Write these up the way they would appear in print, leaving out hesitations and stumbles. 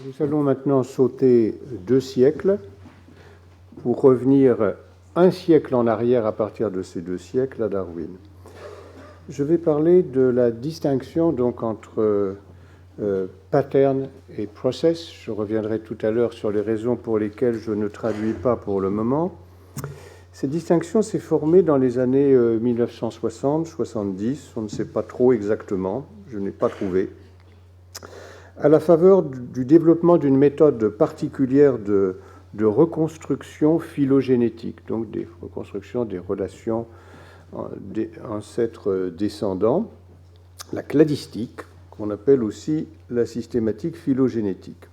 Nous allons maintenant sauter 2 siècles pour revenir 1 siècle en arrière à partir de ces 2 siècles à Darwin. Je vais parler de la distinction donc entre pattern et process. Je reviendrai tout à l'heure sur les raisons pour lesquelles je ne traduis pas pour le moment. Cette distinction s'est formée dans les années 1960-70, on ne sait pas trop exactement, je n'ai pas trouvé, à la faveur du développement d'une méthode particulière de reconstruction phylogénétique, donc des reconstructions des relations des ancêtres descendants, la cladistique, qu'on appelle aussi la systématique phylogénétique.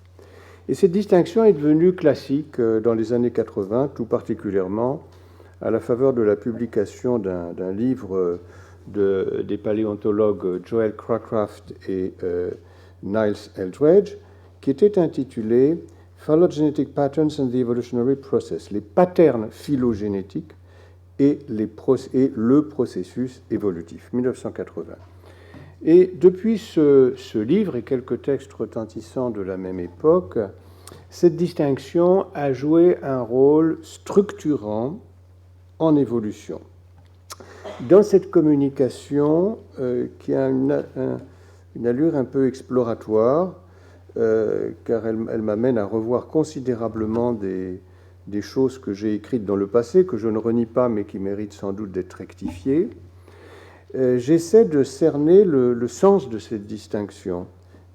Et cette distinction est devenue classique dans les années 80, tout particulièrement à la faveur de la publication d'un livre des paléontologues Joel Cracraft et Niles Eldredge, qui était intitulé Phylogenetic Patterns and the Evolutionary Process, les patterns phylogénétiques et le processus évolutif, 1980. Et depuis ce livre et quelques textes retentissants de la même époque, cette distinction a joué un rôle structurant en évolution. Dans cette communication, qui a une allure un peu exploratoire, car elle m'amène à revoir considérablement des choses que j'ai écrites dans le passé, que je ne renie pas, mais qui méritent sans doute d'être rectifiées, j'essaie de cerner le sens de cette distinction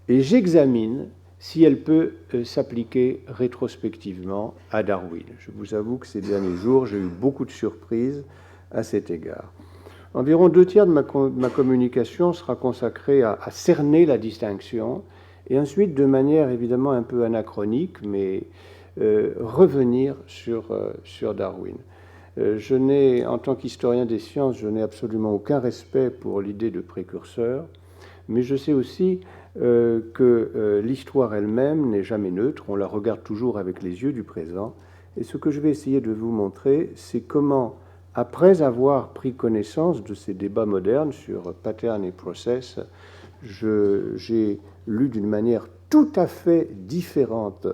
et j'examine si elle peut s'appliquer rétrospectivement à Darwin. Je vous avoue que ces derniers jours, j'ai eu beaucoup de surprises à cet égard. Environ 2/3 de ma communication sera consacrée à cerner la distinction et ensuite, de manière évidemment un peu anachronique, mais revenir sur Darwin. En tant qu'historien des sciences, je n'ai absolument aucun respect pour l'idée de précurseur, mais je sais aussi que l'histoire elle-même n'est jamais neutre, on la regarde toujours avec les yeux du présent, et ce que je vais essayer de vous montrer, c'est comment, après avoir pris connaissance de ces débats modernes sur pattern et process, j'ai lu d'une manière tout à fait différente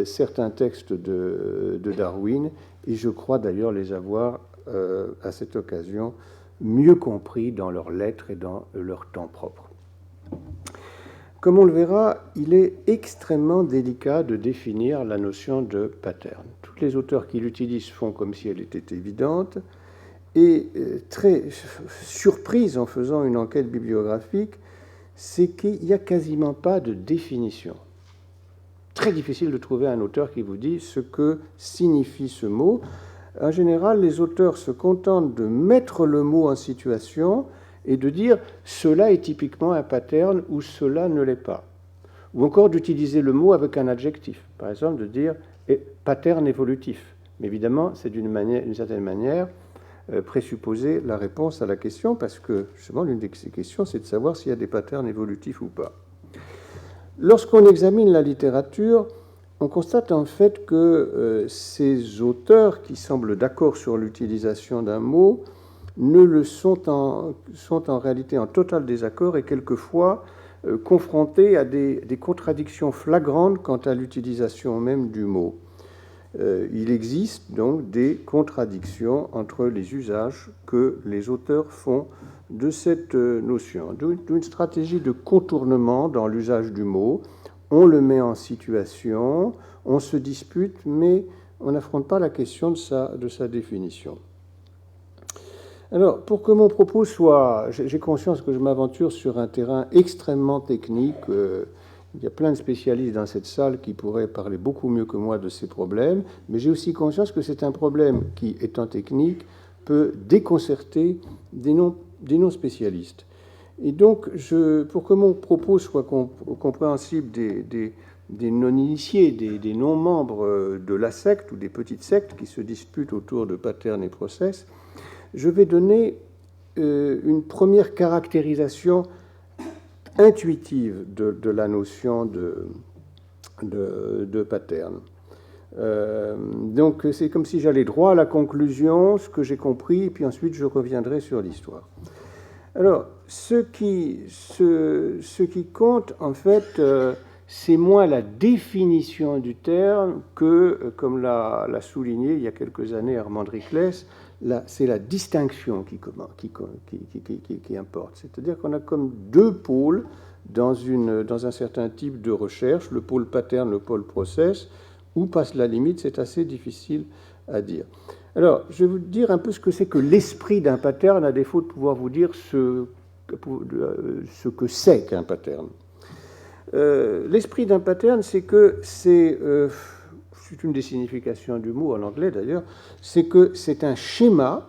certains textes de Darwin, et je crois d'ailleurs les avoir, à cette occasion, mieux compris dans leurs lettres et dans leur temps propre. Comme on le verra, il est extrêmement délicat de définir la notion de pattern. Tous les auteurs qui l'utilisent font comme si elle était évidente, et très surprise en faisant une enquête bibliographique, c'est qu'il n'y a quasiment pas de définition. Très difficile de trouver un auteur qui vous dit ce que signifie ce mot. En général, les auteurs se contentent de mettre le mot en situation et de dire « cela est typiquement un pattern » ou « cela ne l'est pas ». Ou encore d'utiliser le mot avec un adjectif. Par exemple, de dire « pattern évolutif ». Mais évidemment, c'est d'une certaine manière présupposer la réponse à la question, parce que justement, l'une de ces questions, c'est de savoir s'il y a des patterns évolutifs ou pas. Lorsqu'on examine la littérature, on constate en fait que ces auteurs qui semblent d'accord sur l'utilisation d'un mot sont en réalité en total désaccord et quelquefois confrontés à des contradictions flagrantes quant à l'utilisation même du mot. Il existe donc des contradictions entre les usages que les auteurs font de cette notion, d'une stratégie de contournement dans l'usage du mot. On le met en situation, on se dispute, mais on n'affronte pas la question de sa définition. Alors, pour que mon propos soit... J'ai conscience que je m'aventure sur un terrain extrêmement technique. Il y a plein de spécialistes dans cette salle qui pourraient parler beaucoup mieux que moi de ces problèmes, mais j'ai aussi conscience que c'est un problème qui, étant technique, peut déconcerter des non-spécialistes. Et donc, pour que mon propos soit compréhensible des non-initiés, des non-membres de la secte ou des petites sectes qui se disputent autour de patterns et process, je vais donner une première caractérisation intuitive de la notion de pattern. Donc c'est comme si j'allais droit à la conclusion, ce que j'ai compris, et puis ensuite je reviendrai sur l'histoire. Alors, ce qui compte, en fait, c'est moins la définition du terme que, comme l'a souligné il y a quelques années Armand Riclès, c'est la distinction qui importe. C'est-à-dire qu'on a comme deux pôles dans un certain type de recherche, le pôle pattern, le pôle process. Où passe la limite, c'est assez difficile à dire. Alors, je vais vous dire un peu ce que c'est que l'esprit d'un pattern, à défaut de pouvoir vous dire ce que c'est qu'un pattern. L'esprit d'un pattern, c'est que c'est une des significations du mot en anglais d'ailleurs, c'est que c'est un schéma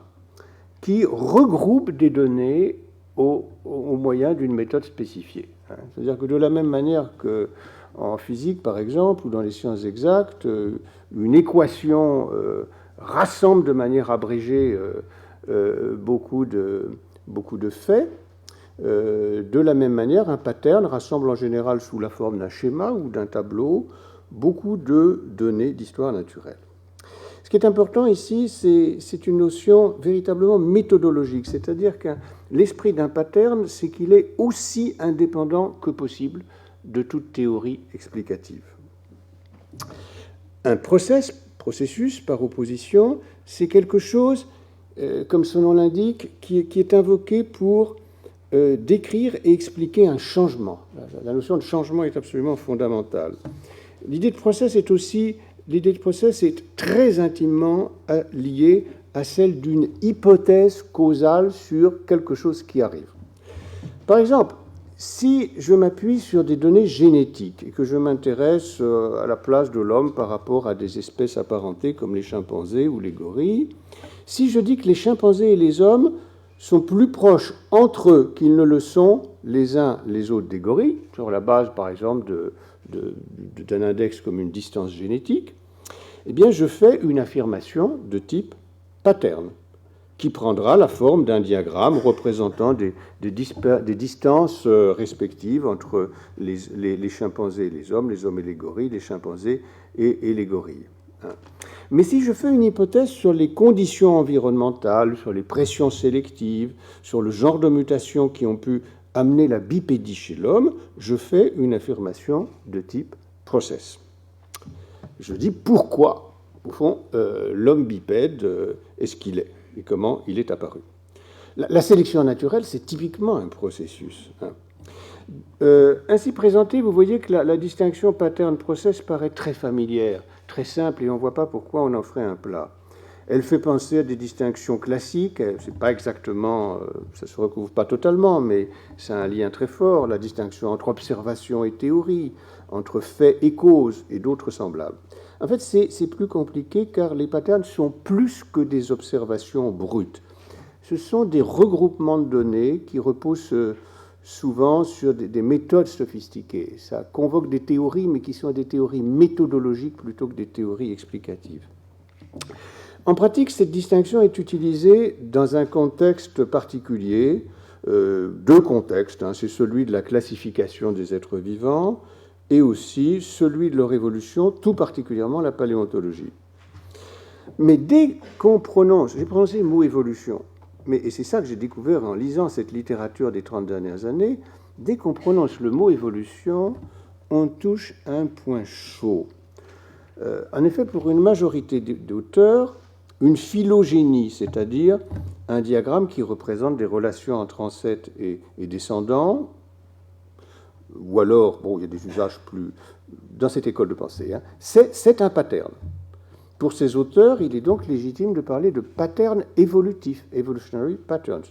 qui regroupe des données au moyen d'une méthode spécifiée. C'est-à-dire que de la même manière qu'en physique, par exemple, ou dans les sciences exactes, une équation rassemble de manière abrégée beaucoup de faits. De la même manière, un pattern rassemble en général sous la forme d'un schéma ou d'un tableau beaucoup de données d'histoire naturelle. Ce qui est important ici, c'est une notion véritablement méthodologique, c'est-à-dire que l'esprit d'un pattern, c'est qu'il est aussi indépendant que possible de toute théorie explicative. Un processus par opposition, c'est quelque chose, comme son nom l'indique, qui est invoqué pour décrire et expliquer un changement. La notion de changement est absolument fondamentale. L'idée de process est très intimement liée à celle d'une hypothèse causale sur quelque chose qui arrive. Par exemple, si je m'appuie sur des données génétiques et que je m'intéresse à la place de l'homme par rapport à des espèces apparentées comme les chimpanzés ou les gorilles, si je dis que les chimpanzés et les hommes sont plus proches entre eux qu'ils ne le sont les uns les autres des gorilles, sur la base par exemple d'un index comme une distance génétique, eh bien je fais une affirmation de type pattern, qui prendra la forme d'un diagramme représentant des distances respectives entre les chimpanzés et les hommes et les gorilles, les chimpanzés et les gorilles. Mais si je fais une hypothèse sur les conditions environnementales, sur les pressions sélectives, sur le genre de mutations qui ont pu amener la bipédie chez l'homme, je fais une affirmation de type process. Je dis pourquoi, au fond, l'homme bipède est ce qu'il est et comment il est apparu. La sélection naturelle, c'est typiquement un processus. Ainsi présenté, vous voyez que la distinction pattern-process paraît très familière, très simple, et on ne voit pas pourquoi on en ferait un plat. Elle fait penser à des distinctions classiques, c'est pas exactement, ça ne se recouvre pas totalement, mais c'est un lien très fort, la distinction entre observation et théorie, entre faits et causes, et d'autres semblables. En fait, c'est plus compliqué car les patterns sont plus que des observations brutes. Ce sont des regroupements de données qui reposent souvent sur des méthodes sophistiquées. Ça convoque des théories, mais qui sont des théories méthodologiques plutôt que des théories explicatives. En pratique, cette distinction est utilisée dans un contexte particulier, deux contextes, c'est celui de la classification des êtres vivants et aussi celui de leur évolution, tout particulièrement la paléontologie. Mais dès qu'on prononce, j'ai prononcé le mot évolution, et c'est ça que j'ai découvert en lisant cette littérature des 30 dernières années, dès qu'on prononce le mot évolution, on touche un point chaud. En effet, pour une majorité d'auteurs, une phylogénie, c'est-à-dire un diagramme qui représente des relations entre ancêtres et descendants, ou alors, il y a des usages plus dans cette école de pensée, c'est un pattern. Pour ces auteurs, il est donc légitime de parler de pattern évolutif, evolutionary patterns.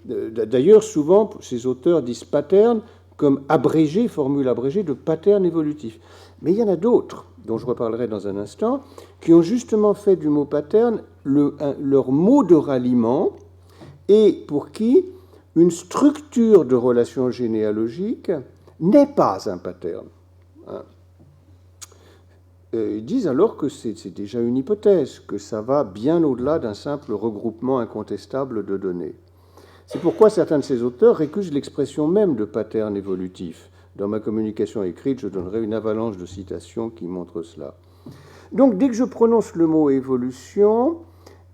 D'ailleurs, souvent, ces auteurs disent pattern comme abrégé, formule abrégée de pattern évolutif. Mais il y en a d'autres, dont je reparlerai dans un instant, qui ont justement fait du mot pattern leur mot de ralliement et pour qui une structure de relation généalogique n'est pas un pattern. Ils disent alors que c'est déjà une hypothèse, que ça va bien au-delà d'un simple regroupement incontestable de données. C'est pourquoi certains de ces auteurs récusent l'expression même de pattern évolutif. Dans ma communication écrite, je donnerai une avalanche de citations qui montrent cela. Donc, dès que je prononce le mot évolution,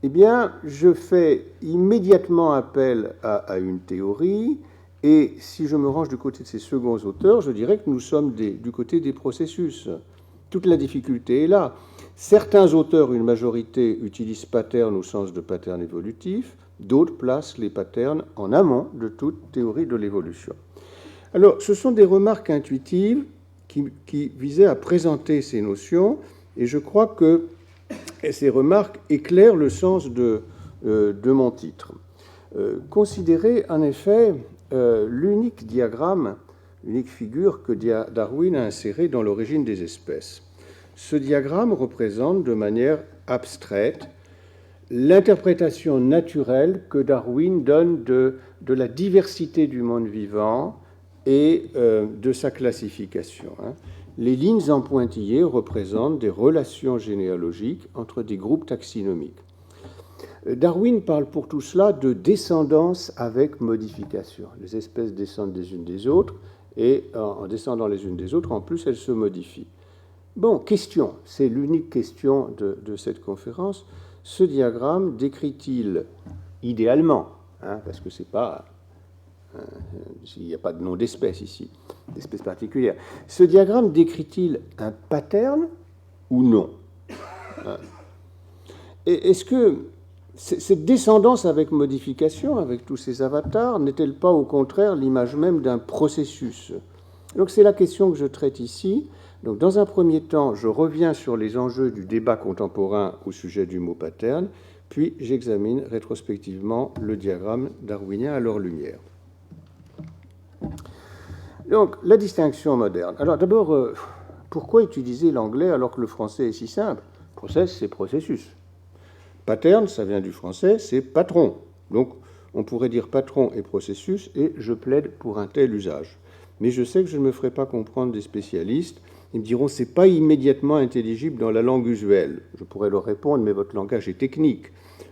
eh bien, je fais immédiatement appel à une théorie Et si je me range du côté de ces seconds auteurs, je dirais que nous sommes du côté des processus. Toute la difficulté est là. Certains auteurs, une majorité, utilisent pattern au sens de pattern évolutif, d'autres placent les patterns en amont de toute théorie de l'évolution. Alors, ce sont des remarques intuitives qui visaient à présenter ces notions, et je crois que ces remarques éclairent le sens de mon titre. Considérez en effet l'unique diagramme, l'unique figure que Darwin a insérée dans l'origine des espèces. Ce diagramme représente de manière abstraite l'interprétation naturelle que Darwin donne de la diversité du monde vivant et de sa classification. Les lignes en pointillés représentent des relations généalogiques entre des groupes taxinomiques. Darwin parle pour tout cela de descendance avec modification. Les espèces descendent des unes des autres, et en descendant les unes des autres, en plus, elles se modifient. Bon, question, c'est l'unique question de cette conférence. Ce diagramme décrit-il idéalement, parce que c'est pas, il n'y a pas de nom d'espèce ici, d'espèce particulière. Ce diagramme décrit-il un pattern ou non? Et est-ce que cette descendance avec modification, avec tous ces avatars, n'est-elle pas au contraire l'image même d'un processus? Donc c'est la question que je traite ici. Donc, dans un premier temps, je reviens sur les enjeux du débat contemporain au sujet du mot pattern, puis j'examine rétrospectivement le diagramme darwinien à leur lumière. Donc, la distinction moderne. Alors, d'abord, pourquoi utiliser l'anglais alors que le français est si simple? Process, c'est processus. Pattern, ça vient du français, c'est patron. Donc, on pourrait dire patron et processus, et je plaide pour un tel usage. Mais je sais que je ne me ferai pas comprendre des spécialistes. Ils me diront, c'est pas immédiatement intelligible dans la langue usuelle. Je pourrais leur répondre, mais votre langage est technique.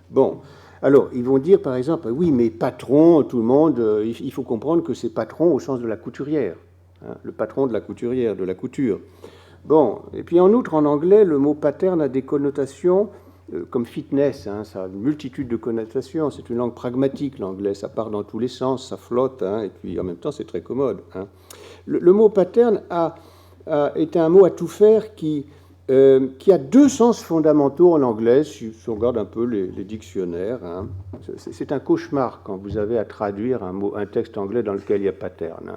Bon, alors, ils vont dire, par exemple, oui, mais patron, tout le monde, il faut comprendre que c'est patron au sens de la couturière. Le patron de la couturière, de la couture. Bon, et puis en outre, en anglais, le mot pattern a des connotations comme fitness, ça a une multitude de connotations. C'est une langue pragmatique, l'anglais. Ça part dans tous les sens, ça flotte, et puis en même temps, c'est très commode. Le mot pattern est un mot à tout faire qui a deux sens fondamentaux en anglais, si on regarde un peu les dictionnaires. C'est un cauchemar quand vous avez à traduire un texte anglais dans lequel il y a pattern.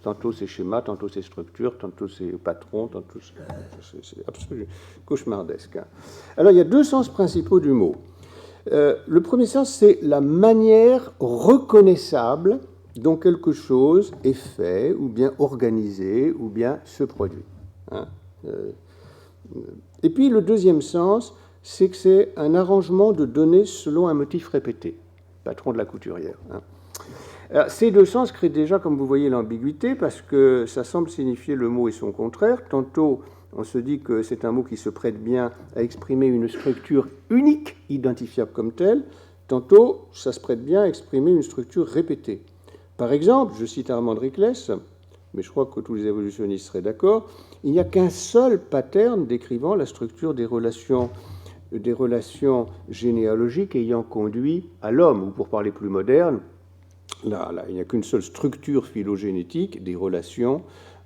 Tantôt c'est schéma, tantôt c'est structure, tantôt c'est patron, tantôt c'est absolument cauchemardesque. Alors il y a deux sens principaux du mot. Le premier sens, c'est la manière reconnaissable dont quelque chose est fait, ou bien organisé, ou bien se produit. Et puis le deuxième sens, c'est que c'est un arrangement de données selon un motif répété. Patron de la couturière. Alors, ces deux sens créent déjà, comme vous voyez, l'ambiguïté, parce que ça semble signifier le mot et son contraire. Tantôt, on se dit que c'est un mot qui se prête bien à exprimer une structure unique, identifiable comme telle. Tantôt, ça se prête bien à exprimer une structure répétée. Par exemple, je cite Armand Rickless, mais je crois que tous les évolutionnistes seraient d'accord, il n'y a qu'un seul pattern décrivant la structure des relations généalogiques ayant conduit à l'homme, ou pour parler plus moderne, là, il n'y a qu'une seule structure phylogénétique des relations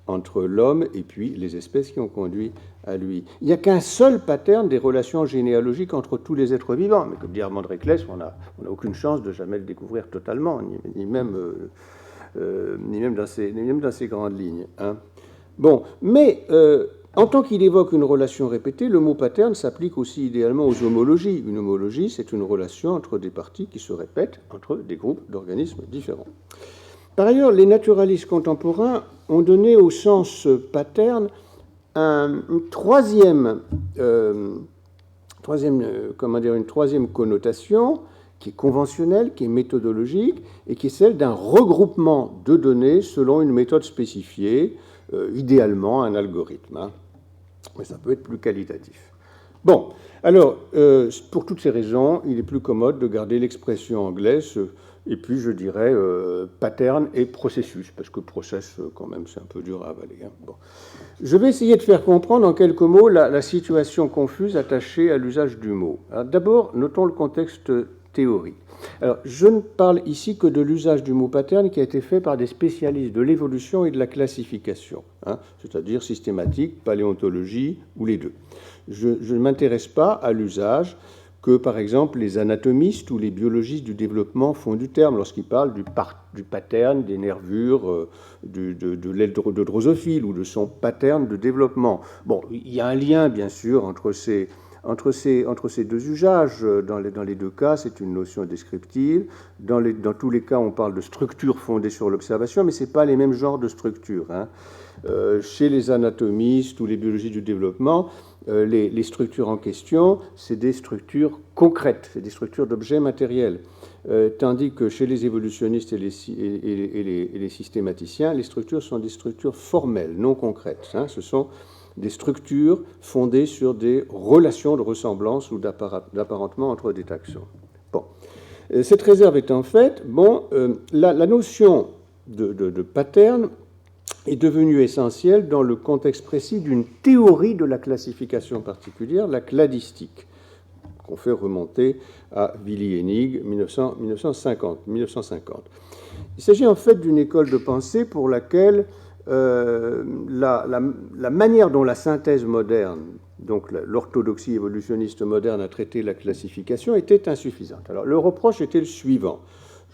entre l'homme et puis les espèces qui ont conduit à lui. Il n'y a qu'un seul pattern des relations généalogiques entre tous les êtres vivants, mais comme dit Armand Rickless, on n'a aucune chance de jamais le découvrir totalement, ni même dans ces grandes lignes. Bon, mais en tant qu'il évoque une relation répétée, le mot pattern s'applique aussi idéalement aux homologies. Une homologie, c'est une relation entre des parties qui se répètent entre des groupes d'organismes différents. Par ailleurs, les naturalistes contemporains ont donné au sens pattern une troisième connotation qui est conventionnelle, qui est méthodologique, et qui est celle d'un regroupement de données selon une méthode spécifiée, idéalement un algorithme. Mais ça peut être plus qualitatif. Bon, alors, pour toutes ces raisons, il est plus commode de garder l'expression anglaise, et puis je dirais pattern et processus, parce que process, quand même, c'est un peu dur à avaler. Bon. Je vais essayer de faire comprendre en quelques mots la situation confuse attachée à l'usage du mot. D'abord, notons le contexte théorique. Alors, je ne parle ici que de l'usage du mot pattern qui a été fait par des spécialistes de l'évolution et de la classification, hein, c'est-à-dire systématique, paléontologie ou les deux. Je ne m'intéresse pas à l'usage que, par exemple, les anatomistes ou les biologistes du développement font du terme lorsqu'ils parlent du pattern des nervures de l'aile de drosophile ou de son pattern de développement. Bon, il y a un lien, bien sûr, entre ces deux usages. Dans les deux cas, c'est une notion descriptive. Dans tous les cas, on parle de structures fondées sur l'observation, mais ce n'est pas les mêmes genres de structures, hein. Chez les anatomistes ou les biologistes du développement, les structures en question, c'est des structures concrètes, c'est des structures d'objets matériels. Tandis que chez les évolutionnistes et les systématiciens, les structures sont des structures formelles, non concrètes, hein. Ce sont des structures fondées sur des relations de ressemblance ou d'apparentement entre des taxons. Bon. Cette réserve étant faite, la notion de pattern est devenue essentielle dans le contexte précis d'une théorie de la classification particulière, la cladistique, qu'on fait remonter à Willy-Hennig, 1950. Il s'agit en fait d'une école de pensée pour laquelle la manière dont la synthèse moderne, donc l'orthodoxie évolutionniste moderne, a traité la classification était insuffisante. Alors le reproche était le suivant.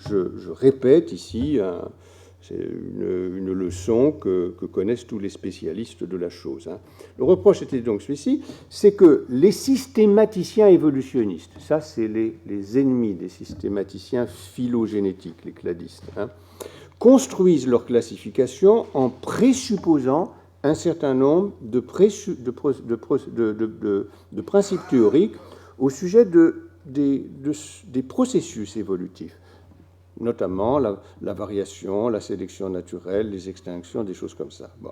Je répète ici, c'est une leçon que connaissent tous les spécialistes de la chose, hein. Le reproche était donc celui-ci, c'est que les systématiciens évolutionnistes, ça c'est les ennemis des systématiciens phylogénétiques, les cladistes, hein, construisent leur classification en présupposant un certain nombre de principes théoriques au sujet des processus évolutifs, notamment la variation, la sélection naturelle, les extinctions, des choses comme ça. Bon.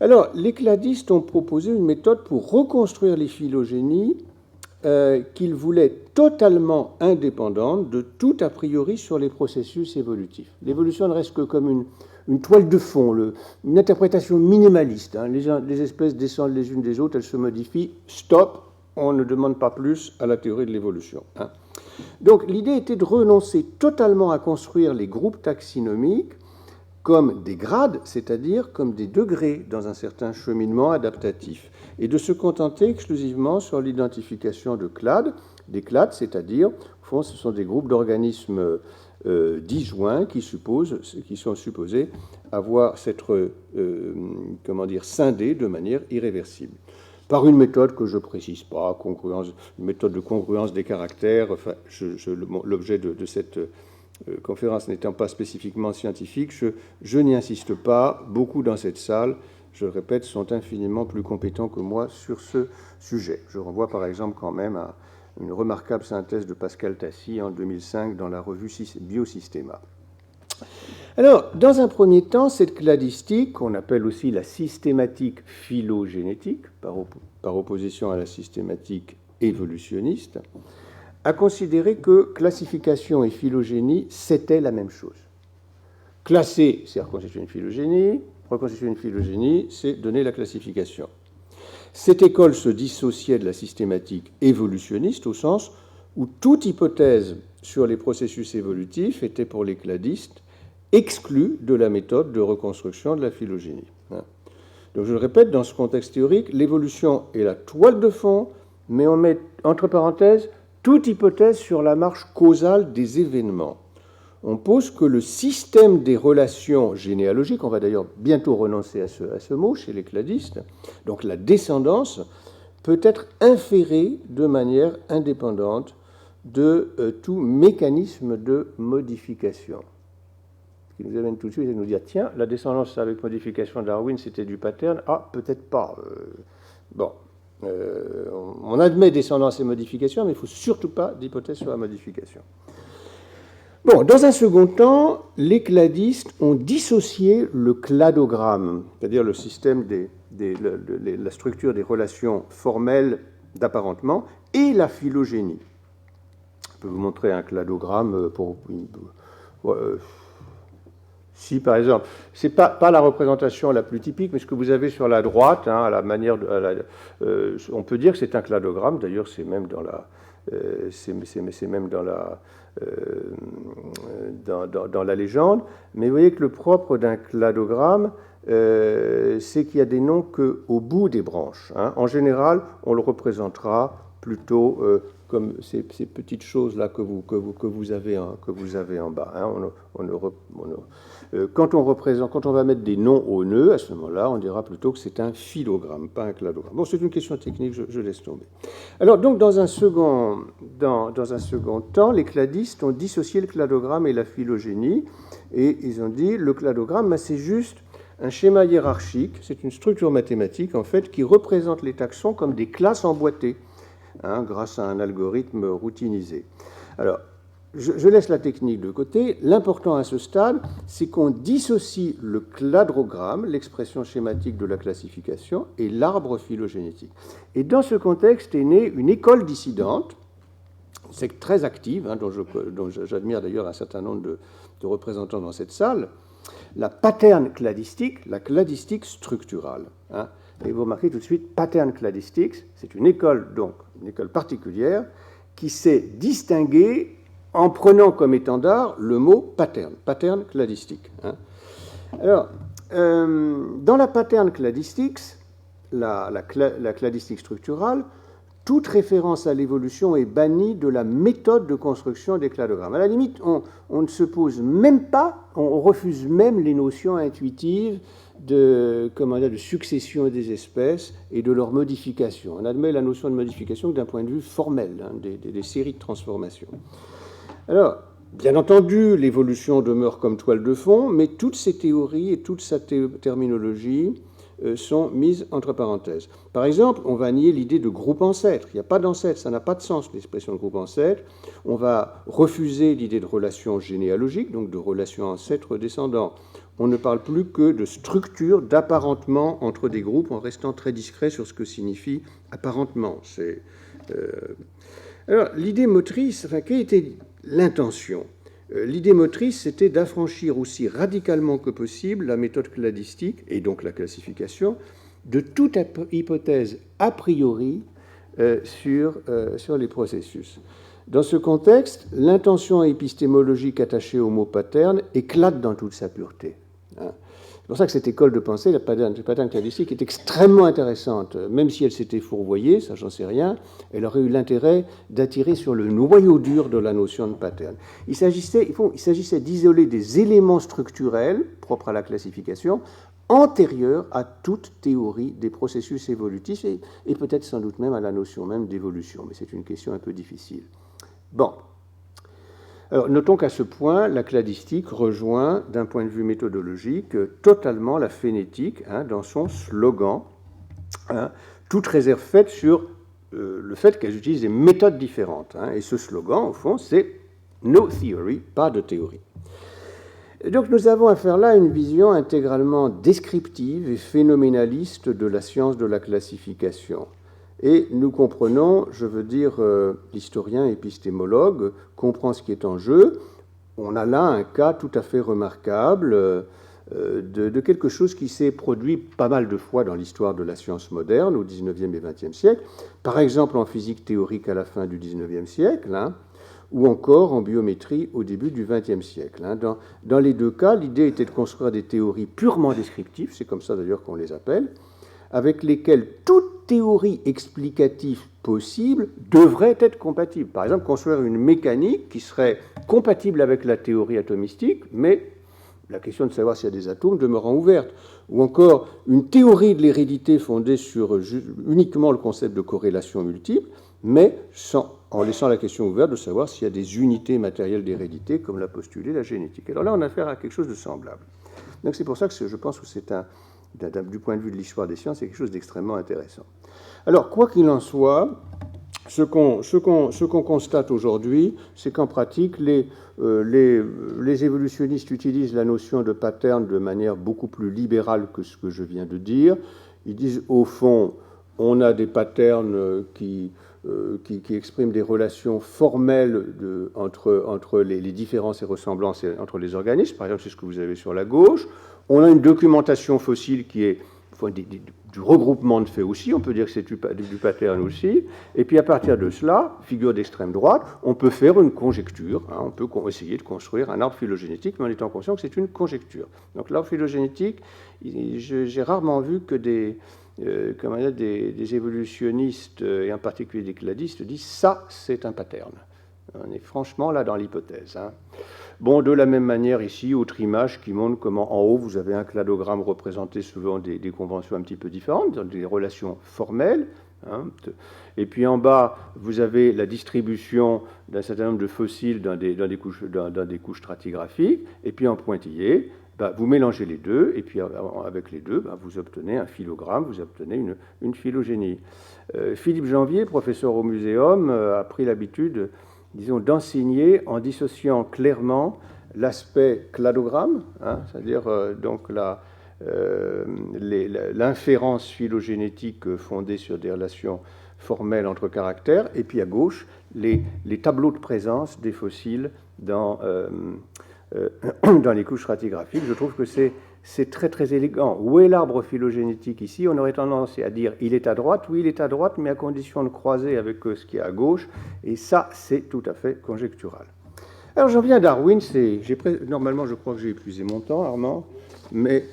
Alors, les cladistes ont proposé une méthode pour reconstruire les phylogénies qu'ils voulaient totalement indépendante de tout a priori sur les processus évolutifs. L'évolution ne reste que comme une toile de fond, une interprétation minimaliste, hein. Les espèces descendent les unes des autres, elles se modifient, stop, on ne demande pas plus à la théorie de l'évolution, hein. Donc l'idée était de renoncer totalement à construire les groupes taxinomiques comme des grades, c'est-à-dire comme des degrés dans un certain cheminement adaptatif, et de se contenter exclusivement sur l'identification de clades, des clades, c'est-à-dire, au fond, ce sont des groupes d'organismes disjoints qui sont supposés s'être scindés de manière irréversible, par une méthode que je ne précise pas, une méthode de congruence des caractères. Enfin, l'objet de cette conférence n'étant pas spécifiquement scientifique, je n'y insiste pas. Beaucoup dans cette salle, je le répète, sont infiniment plus compétents que moi sur ce sujet. Je renvoie par exemple quand même à une remarquable synthèse de Pascal Tassi en 2005 dans la revue Biosystéma. Alors, dans un premier temps, cette cladistique, qu'on appelle aussi la systématique phylogénétique, par opposition à la systématique évolutionniste, a considéré que classification et phylogénie, c'était la même chose. Classer, c'est reconstituer une phylogénie, c'est donner la classification. Cette école se dissociait de la systématique évolutionniste au sens où toute hypothèse sur les processus évolutifs était pour les cladistes exclue de la méthode de reconstruction de la phylogénie. Donc je le répète, dans ce contexte théorique, l'évolution est la toile de fond, mais on met entre parenthèses toute hypothèse sur la marche causale des événements. On pose que le système des relations généalogiques, on va d'ailleurs bientôt renoncer à ce mot chez les cladistes, donc la descendance, peut être inférée de manière indépendante de tout mécanisme de modification. Ce qui nous amène tout de suite à nous dire, tiens, la descendance avec modification de Darwin, c'était du pattern. Ah, peut-être pas. On admet descendance et modification, mais il ne faut surtout pas d'hypothèse sur la modification. Bon, dans un second temps, les cladistes ont dissocié le cladogramme, c'est-à-dire le système la structure des relations formelles d'apparentement, et la phylogénie. Je peux vous montrer un cladogramme si, par exemple, ce n'est pas la représentation la plus typique, mais ce que vous avez sur la droite, hein, à la manière on peut dire que c'est un cladogramme, d'ailleurs c'est même c'est même dans la légende. Mais vous voyez que le propre d'un cladogramme, c'est qu'il y a des noms qu'au bout des branches. Hein. En général, on le représentera plutôt comme ces petites choses-là que vous avez en bas. Hein. Quand on va mettre des noms au nœud, à ce moment-là, on dira plutôt que c'est un philogramme, pas un cladogramme. Bon, c'est une question technique, je laisse tomber. Alors, donc, dans un second temps, les cladistes ont dissocié le cladogramme et la phylogénie, et ils ont dit le cladogramme, c'est juste un schéma hiérarchique, c'est une structure mathématique, en fait, qui représente les taxons comme des classes emboîtées, hein, grâce à un algorithme routinisé. Alors, je laisse la technique de côté. L'important à ce stade, c'est qu'on dissocie le cladrogramme, l'expression schématique de la classification, et l'arbre phylogénétique. Et dans ce contexte est née une école dissidente, c'est très active, hein, dont j'admire d'ailleurs un certain nombre de représentants dans cette salle, la pattern cladistique, la cladistique structurale. Hein. Et vous remarquez tout de suite, pattern cladistique, c'est une école particulière qui s'est distinguée en prenant comme étendard le mot pattern cladistique. Hein. Alors, dans la pattern cladistique, la cladistique structurale, toute référence à l'évolution est bannie de la méthode de construction des cladogrammes. À la limite, on ne se pose même pas, on refuse même les notions intuitives de succession des espèces et de leur modification. On admet la notion de modification d'un point de vue formel, hein, des séries de transformations. Alors, bien entendu, l'évolution demeure comme toile de fond, mais toutes ces théories et toute sa terminologie sont mises entre parenthèses. Par exemple, on va nier l'idée de groupe ancêtre. Il n'y a pas d'ancêtre, ça n'a pas de sens, l'expression de groupe ancêtre. On va refuser l'idée de relation généalogique, donc de relation ancêtre-descendant. On ne parle plus que de structure, d'apparentement entre des groupes, en restant très discret sur ce que signifie apparentement. Alors, l'idée motrice, quelle était l'intention? L'idée motrice, c'était d'affranchir aussi radicalement que possible la méthode cladistique, et donc la classification, de toute hypothèse a priori sur les processus. Dans ce contexte, l'intention épistémologique attachée au mot pattern éclate dans toute sa pureté. Hein. C'est pour ça que cette école de pensée, la pattern cladistique, est extrêmement intéressante. Même si elle s'était fourvoyée, ça j'en sais rien, elle aurait eu l'intérêt d'attirer sur le noyau dur de la notion de pattern. Il s'agissait d'isoler des éléments structurels propres à la classification antérieurs à toute théorie des processus évolutifs et peut-être sans doute même à la notion même d'évolution. Mais c'est une question un peu difficile. Bon. Alors, notons qu'à ce point, la cladistique rejoint, d'un point de vue méthodologique, totalement la phénétique, hein, dans son slogan, hein, toute réserve faite sur le fait qu'elle utilise des méthodes différentes. Hein, et ce slogan, au fond, c'est « no theory », pas de théorie. Et donc, nous avons affaire là à une vision intégralement descriptive et phénoménaliste de la science de la classification. Et nous comprenons, je veux dire, l'historien épistémologue comprend ce qui est en jeu. On a là un cas tout à fait remarquable de quelque chose qui s'est produit pas mal de fois dans l'histoire de la science moderne, au XIXe et XXe siècle, par exemple en physique théorique à la fin du XIXe siècle, hein, ou encore en biométrie au début du XXe siècle. Hein. Dans les deux cas, l'idée était de construire des théories purement descriptives, c'est comme ça d'ailleurs qu'on les appelle, avec lesquelles toute théorie explicative possible devrait être compatible. Par exemple, construire une mécanique qui serait compatible avec la théorie atomistique, mais la question de savoir s'il y a des atomes demeurant ouverte. Ou encore une théorie de l'hérédité fondée sur uniquement le concept de corrélation multiple, mais en laissant la question ouverte de savoir s'il y a des unités matérielles d'hérédité, comme l'a postulé la génétique. Alors là, on a affaire à quelque chose de semblable. Donc c'est pour ça que je pense que c'est du point de vue de l'histoire des sciences, c'est quelque chose d'extrêmement intéressant. Alors, quoi qu'il en soit, ce qu'on constate aujourd'hui, c'est qu'en pratique, les évolutionnistes utilisent la notion de pattern de manière beaucoup plus libérale que ce que je viens de dire. Ils disent, au fond, on a des patterns qui expriment des relations formelles entre les différences et ressemblances entre les organismes. Par exemple, c'est ce que vous avez sur la gauche. On a une documentation fossile qui est du regroupement de faits aussi, on peut dire que c'est du pattern aussi, et puis à partir de cela, figure d'extrême droite, on peut faire une conjecture, hein, on peut essayer de construire un arbre phylogénétique, mais en étant conscient que c'est une conjecture. Donc l'arbre phylogénétique, j'ai rarement vu que des évolutionnistes, et en particulier des cladistes, disent ça, c'est un pattern. On est franchement là dans l'hypothèse. Hein. Bon, de la même manière ici, autre image qui montre comment en haut vous avez un cladogramme représenté souvent des conventions un petit peu différentes, des relations formelles. Hein. Et puis en bas, vous avez la distribution d'un certain nombre de fossiles dans des couches stratigraphiques. Et puis en pointillé, vous mélangez les deux, et puis avec les deux, vous obtenez un phylogramme, vous obtenez une phylogénie. Philippe Janvier, professeur au Muséum, a pris l'habitude, disons, d'enseigner en dissociant clairement l'aspect cladogramme, hein, c'est-à-dire donc l'inférence phylogénétique fondée sur des relations formelles entre caractères, et puis à gauche, les tableaux de présence des fossiles dans les couches stratigraphiques. Je trouve que c'est très très élégant. Où est l'arbre phylogénétique ici? On aurait tendance à dire il est à droite, oui il est à droite, mais à condition de croiser avec ce qui est à gauche, et ça c'est tout à fait conjectural. Alors j'en viens à Darwin, normalement je crois que j'ai épuisé mon temps, Armand, mais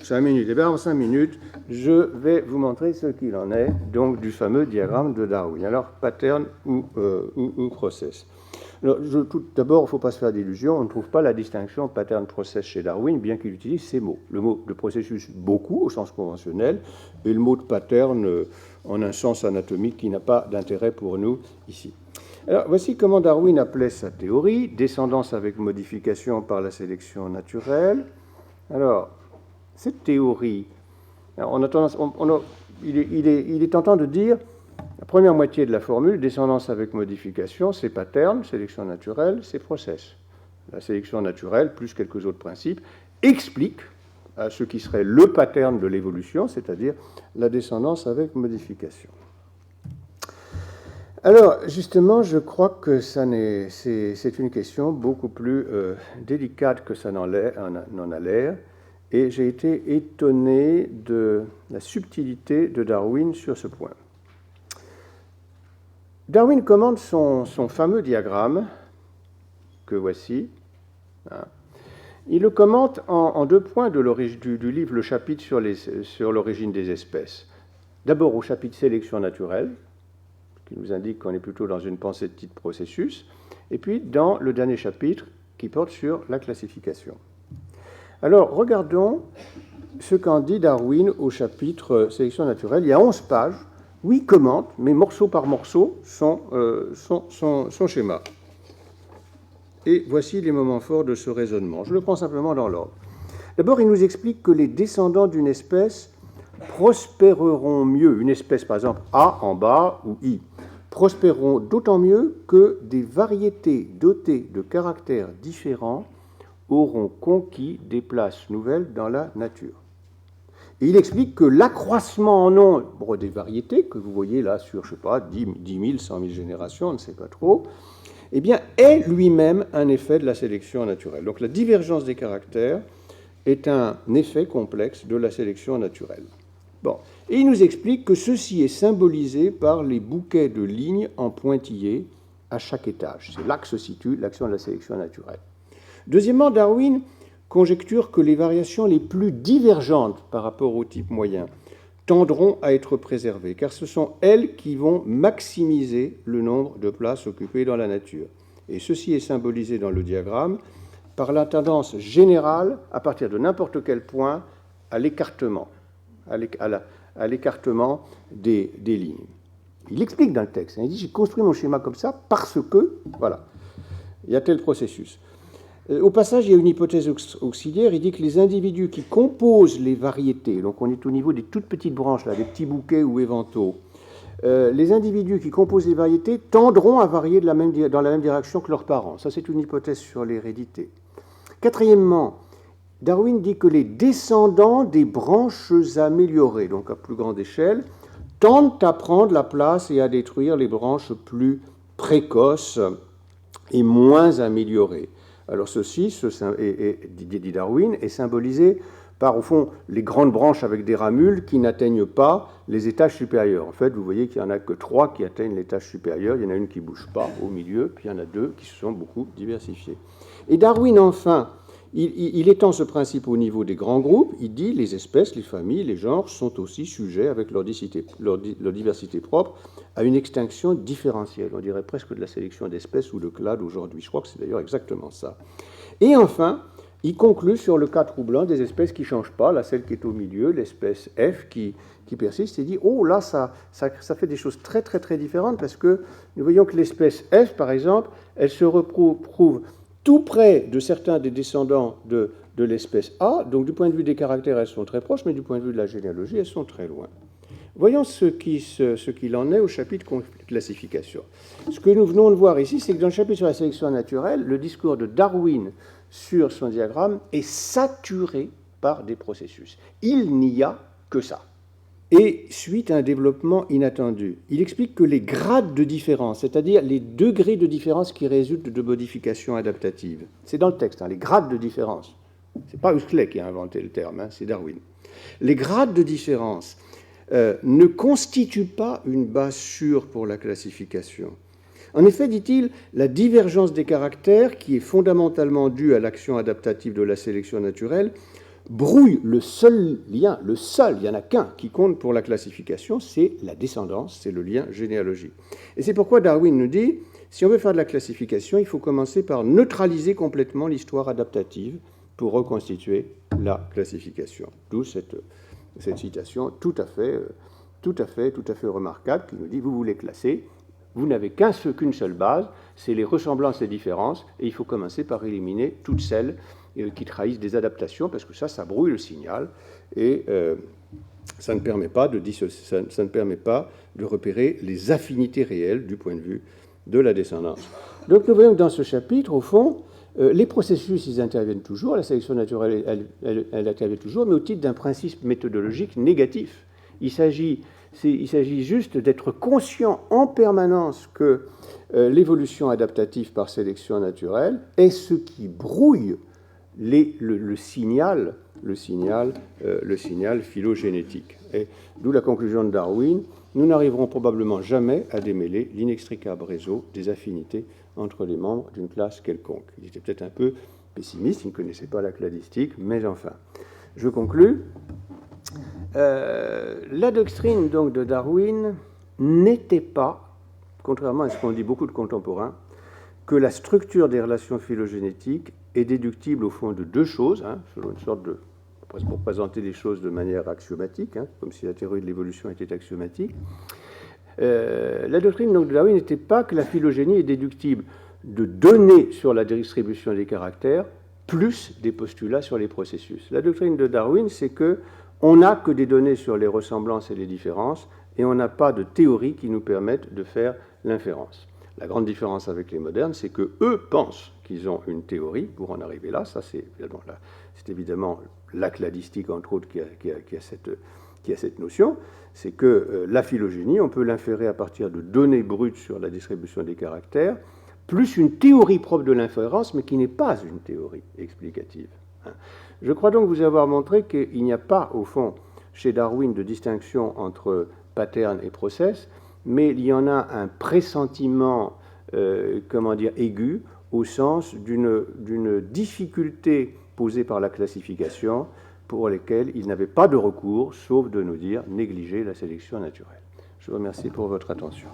5 minutes, et bien en 5 minutes, je vais vous montrer ce qu'il en est, donc du fameux diagramme de Darwin. Alors pattern ou process. Tout d'abord, il ne faut pas se faire d'illusions, on ne trouve pas la distinction pattern-process chez Darwin, bien qu'il utilise ces mots. Le mot de processus beaucoup, au sens conventionnel, et le mot de pattern en un sens anatomique qui n'a pas d'intérêt pour nous ici. Alors, voici comment Darwin appelait sa théorie, descendance avec modification par la sélection naturelle. Alors, cette théorie, alors il est tentant de dire la première moitié de la formule, descendance avec modification, c'est pattern, sélection naturelle, c'est process. La sélection naturelle, plus quelques autres principes, explique ce qui serait le pattern de l'évolution, c'est-à-dire la descendance avec modification. Alors, justement, je crois que c'est une question beaucoup plus délicate que ça n'en a l'air, et j'ai été étonné de la subtilité de Darwin sur ce point. Darwin commente son fameux diagramme, que voici. Hein. Il le commente en 2 points du livre, le chapitre sur l'origine des espèces. D'abord au chapitre sélection naturelle, qui nous indique qu'on est plutôt dans une pensée de type processus, et puis dans le dernier chapitre qui porte sur la classification. Alors, regardons ce qu'en dit Darwin au chapitre sélection naturelle. Il y a 11 pages où il commente, mais morceau par morceau, son schéma. Et voici les moments forts de ce raisonnement. Je le prends simplement dans l'ordre. D'abord, il nous explique que les descendants d'une espèce prospéreront mieux. Une espèce, par exemple, A en bas ou I, prospéreront d'autant mieux que des variétés dotées de caractères différents auront conquis des places nouvelles dans la nature. Et il explique que l'accroissement en nombre des variétés, que vous voyez là sur, je ne sais pas, 10 000, 100 000 générations, on ne sait pas trop, eh bien, est lui-même un effet de la sélection naturelle. Donc la divergence des caractères est un effet complexe de la sélection naturelle. Bon. Et il nous explique que ceci est symbolisé par les bouquets de lignes en pointillés à chaque étage. C'est là que se situe l'action de la sélection naturelle. Deuxièmement, Darwin conjecture que les variations les plus divergentes par rapport au type moyen tendront à être préservées, car ce sont elles qui vont maximiser le nombre de places occupées dans la nature. Et ceci est symbolisé dans le diagramme par la tendance générale, à partir de n'importe quel point, à l'écartement, des lignes. Il explique dans le texte, il dit « j'ai construit mon schéma comme ça parce que, voilà, il y a tel processus ». Au passage, il y a une hypothèse auxiliaire, il dit que les individus qui composent les variétés, donc on est au niveau des toutes petites branches, là, des petits bouquets ou éventaux, les individus qui composent les variétés tendront à varier dans la même direction que leurs parents. Ça, c'est une hypothèse sur l'hérédité. Quatrièmement, Darwin dit que les descendants des branches améliorées, donc à plus grande échelle, tendent à prendre la place et à détruire les branches plus précoces et moins améliorées. Alors ceci, dit Darwin, est symbolisé par, au fond, les grandes branches avec des ramules qui n'atteignent pas les étages supérieurs. En fait, vous voyez qu'il n'y en a que 3 qui atteignent l'étage supérieur. Il y en a une qui ne bouge pas au milieu, puis il y en a 2 qui se sont beaucoup diversifiées. Et Darwin, enfin, il étend ce principe au niveau des grands groupes. Il dit les espèces, les familles, les genres sont aussi sujets, avec leur diversité propre, à une extinction différentielle. On dirait presque de la sélection d'espèces ou de clades aujourd'hui. Je crois que c'est d'ailleurs exactement ça. Et enfin, il conclut sur le cas troublant des espèces qui ne changent pas, là, celle qui est au milieu, l'espèce F qui persiste, et dit, oh là, ça fait des choses très très très différentes, parce que nous voyons que l'espèce F, par exemple, elle se retrouve tout près de certains des descendants de l'espèce A, donc du point de vue des caractères, elles sont très proches, mais du point de vue de la généalogie, elles sont très loin. Voyons ce qu'il en est au chapitre classification. Ce que nous venons de voir ici, c'est que dans le chapitre sur la sélection naturelle, le discours de Darwin sur son diagramme est saturé par des processus. Il n'y a que ça. Et suite à un développement inattendu, il explique que les grades de différence, c'est-à-dire les degrés de différence qui résultent de modifications adaptatives, c'est dans le texte, les grades de différence. Ce n'est pas Huxley qui a inventé le terme, c'est Darwin. Les grades de différence ne constituent pas une base sûre pour la classification. En effet, dit-il, la divergence des caractères, qui est fondamentalement due à l'action adaptative de la sélection naturelle, brouille le seul lien, il n'y en a qu'un qui compte pour la classification, c'est la descendance, c'est le lien généalogique. Et c'est pourquoi Darwin nous dit, si on veut faire de la classification, il faut commencer par neutraliser complètement l'histoire adaptative pour reconstituer la classification. D'où cette citation tout à fait remarquable qui nous dit, vous voulez classer, vous n'avez qu'une seule base, c'est les ressemblances et différences, et il faut commencer par éliminer toutes celles qui trahissent des adaptations, parce que ça brouille le signal, et ça ne permet pas de repérer les affinités réelles du point de vue de la descendance. Donc nous voyons que dans ce chapitre, au fond, les processus, ils interviennent toujours, la sélection naturelle, elle intervient toujours, mais au titre d'un principe méthodologique négatif. Il s'agit juste d'être conscient en permanence que l'évolution adaptative par sélection naturelle est ce qui brouille le signal phylogénétique. Et d'où la conclusion de Darwin, nous n'arriverons probablement jamais à démêler l'inextricable réseau des affinités entre les membres d'une classe quelconque. Il était peut-être un peu pessimiste, il ne connaissait pas la cladistique, mais enfin. Je conclus. La doctrine donc de Darwin n'était pas, contrairement à ce qu'ont dit beaucoup de contemporains, que la structure des relations phylogénétiques est déductible au fond de 2 choses, selon une sorte de, pour présenter les choses de manière axiomatique, comme si la théorie de l'évolution était axiomatique. La doctrine donc, de Darwin n'était pas que la phylogénie est déductible de données sur la distribution des caractères plus des postulats sur les processus. La doctrine de Darwin, c'est que on n'a que des données sur les ressemblances et les différences, et on n'a pas de théorie qui nous permette de faire l'inférence. La grande différence avec les modernes, c'est qu'eux pensent qu'ils ont une théorie pour en arriver là. Ça, c'est évidemment la cladistique, entre autres, qui a cette notion. C'est que la phylogénie, on peut l'inférer à partir de données brutes sur la distribution des caractères, plus une théorie propre de l'inférence, mais qui n'est pas une théorie explicative. Je crois donc vous avoir montré qu'il n'y a pas, au fond, chez Darwin, de distinction entre pattern et process, mais il y en a un pressentiment, aigu, au sens d'une difficulté posée par la classification, pour lesquelles il n'avait pas de recours, sauf de nous dire négliger la sélection naturelle. Je vous remercie pour votre attention.